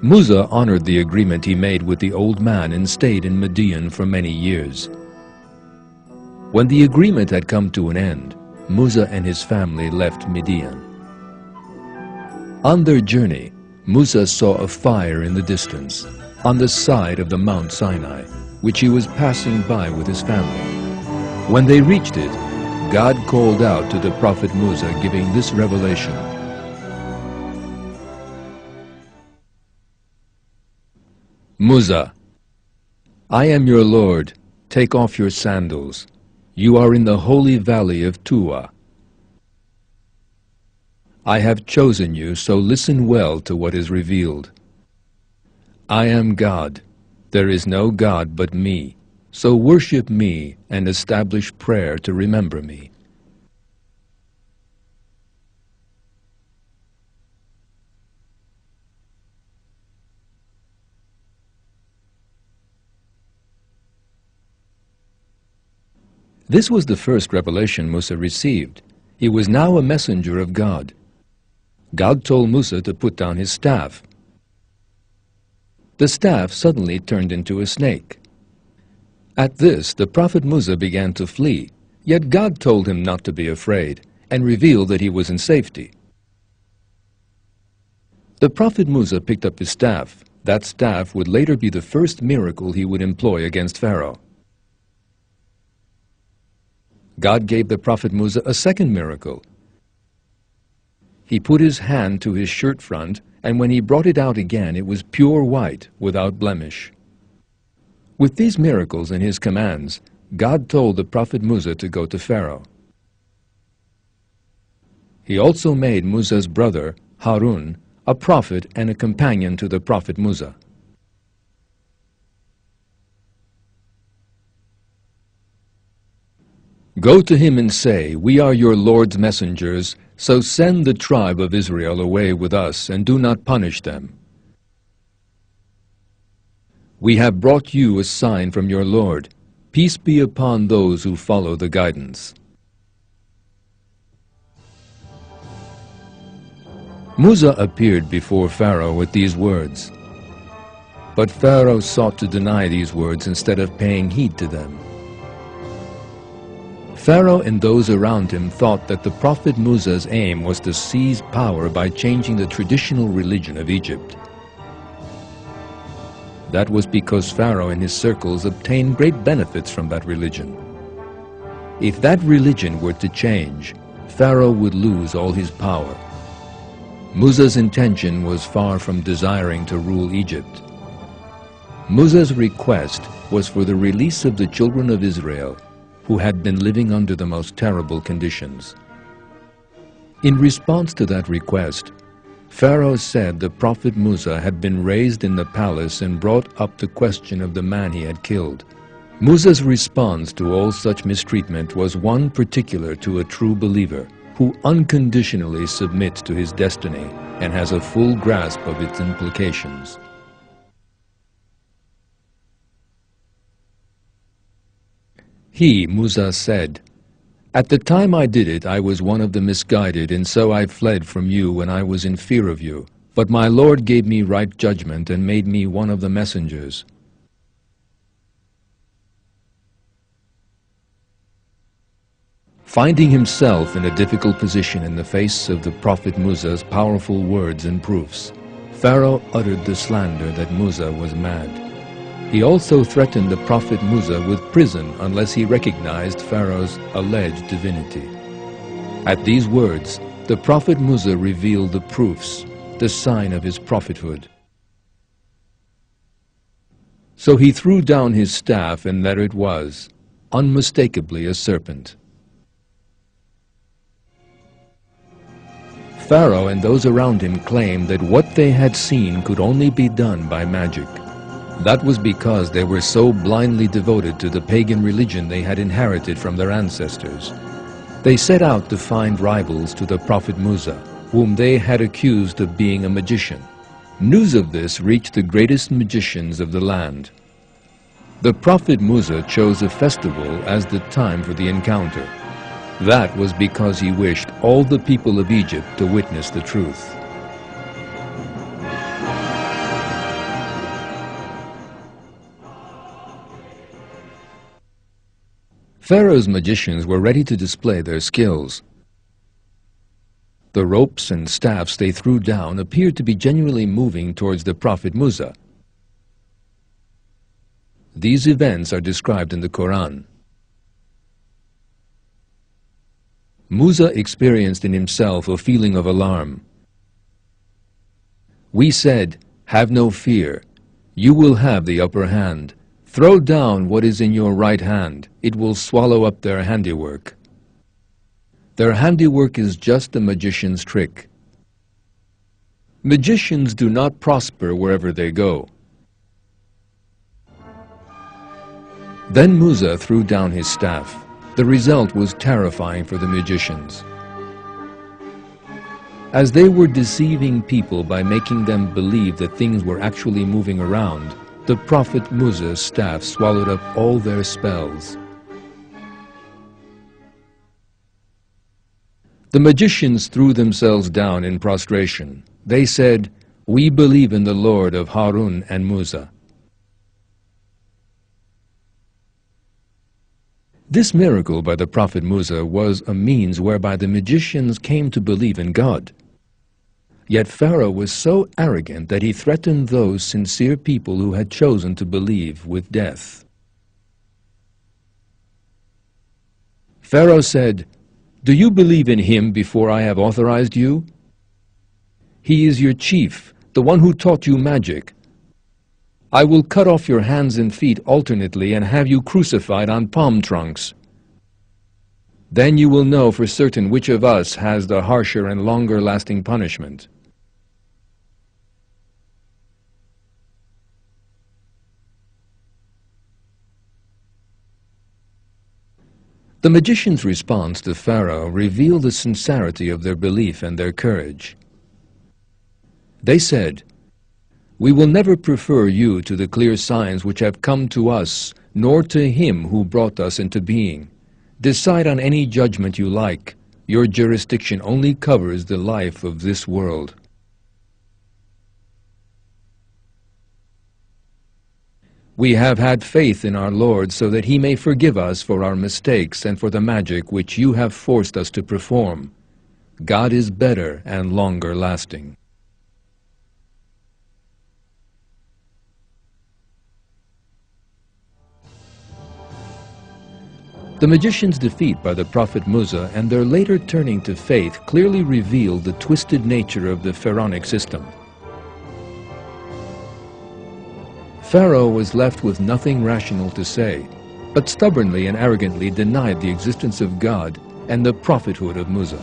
Musa honored the agreement he made with the old man and stayed in Midian for many years. When the agreement had come to an end, Musa and his family left Midian. On their journey, Musa saw a fire in the distance, on the side of the Mount Sinai, which he was passing by with his family. When they reached it, God called out to the prophet Musa, giving this revelation. Musa, I am your Lord. Take off your sandals. You are in the holy valley of Tuwa. I have chosen you, so listen well to what is revealed. I am God. There is no God but me. So worship me and establish prayer to remember me. This was the first revelation Musa received. He was now a messenger of God. God told Musa to put down his staff. The staff suddenly turned into a snake. At this, the prophet Musa began to flee, yet God told him not to be afraid and revealed that he was in safety. The prophet Musa picked up his staff. That staff would later be the first miracle he would employ against Pharaoh. God gave the prophet Musa a second miracle. He put his hand to his shirt front, and when he brought it out again, it was pure white, without blemish. With these miracles and his commands, God told the prophet Musa to go to Pharaoh. He also made Musa's brother, Harun, a prophet and a companion to the prophet Musa. Go to him and say, We are your Lord's messengers, so send the tribe of Israel away with us, and do not punish them. We have brought you a sign from your Lord. Peace be upon those who follow the guidance. Musa appeared before Pharaoh with these words. But Pharaoh sought to deny these words instead of paying heed to them. Pharaoh and those around him thought that the prophet Musa's aim was to seize power by changing the traditional religion of Egypt. That was because Pharaoh and his circles obtained great benefits from that religion. If that religion were to change, Pharaoh would lose all his power. Musa's intention was far from desiring to rule Egypt. Musa's request was for the release of the children of Israel, who had been living under the most terrible conditions. In response to that request, Pharaoh said the prophet Musa had been raised in the palace and brought up the question of the man he had killed. Musa's response to all such mistreatment was one particular to a true believer, who unconditionally submits to his destiny and has a full grasp of its implications. He, Musa, said, At the time I did it, I was one of the misguided, and so I fled from you when I was in fear of you. But my Lord gave me right judgment and made me one of the messengers. Finding himself in a difficult position in the face of the prophet Musa's powerful words and proofs, Pharaoh uttered the slander that Musa was mad. He also threatened the prophet Musa with prison unless he recognized Pharaoh's alleged divinity. At these words, the prophet Musa revealed the proofs, the sign of his prophethood. So he threw down his staff, and there it was, unmistakably a serpent. Pharaoh and those around him claimed that what they had seen could only be done by magic. That was because they were so blindly devoted to the pagan religion they had inherited from their ancestors. They set out to find rivals to the prophet Musa, whom they had accused of being a magician. News of this reached the greatest magicians of the land. The prophet Musa chose a festival as the time for the encounter. That was because he wished all the people of Egypt to witness the truth. Pharaoh's magicians were ready to display their skills. The ropes and staffs they threw down appeared to be genuinely moving towards the prophet Musa. These events are described in the Quran. Musa experienced in himself a feeling of alarm. We said, "Have no fear. You will have the upper hand. Throw down what is in your right hand. It will swallow up their handiwork." Their handiwork is just a magician's trick. Magicians do not prosper wherever they go. Then Musa threw down his staff. The result was terrifying for the magicians. As they were deceiving people by making them believe that things were actually moving around, the prophet Musa's staff swallowed up all their spells. The magicians threw themselves down in prostration. They said, "We believe in the Lord of Harun and Musa." This miracle by the prophet Musa was a means whereby the magicians came to believe in God. Yet Pharaoh was so arrogant that he threatened those sincere people who had chosen to believe with death. Pharaoh said, "Do you believe in him before I have authorized you? He is your chief, the one who taught you magic. I will cut off your hands and feet alternately and have you crucified on palm trunks. Then you will know for certain which of us has the harsher and longer-lasting punishment." The magicians' response to Pharaoh revealed the sincerity of their belief and their courage. They said, "We will never prefer you to the clear signs which have come to us, nor to him who brought us into being. Decide on any judgment you like. Your jurisdiction only covers the life of this world." We have had faith in our Lord so that he may forgive us for our mistakes and for the magic which you have forced us to perform. God is better and longer lasting. The magicians' defeat by the prophet Musa and their later turning to faith clearly revealed the twisted nature of the pharaonic system. Pharaoh was left with nothing rational to say, but stubbornly and arrogantly denied the existence of God and the prophethood of Musa.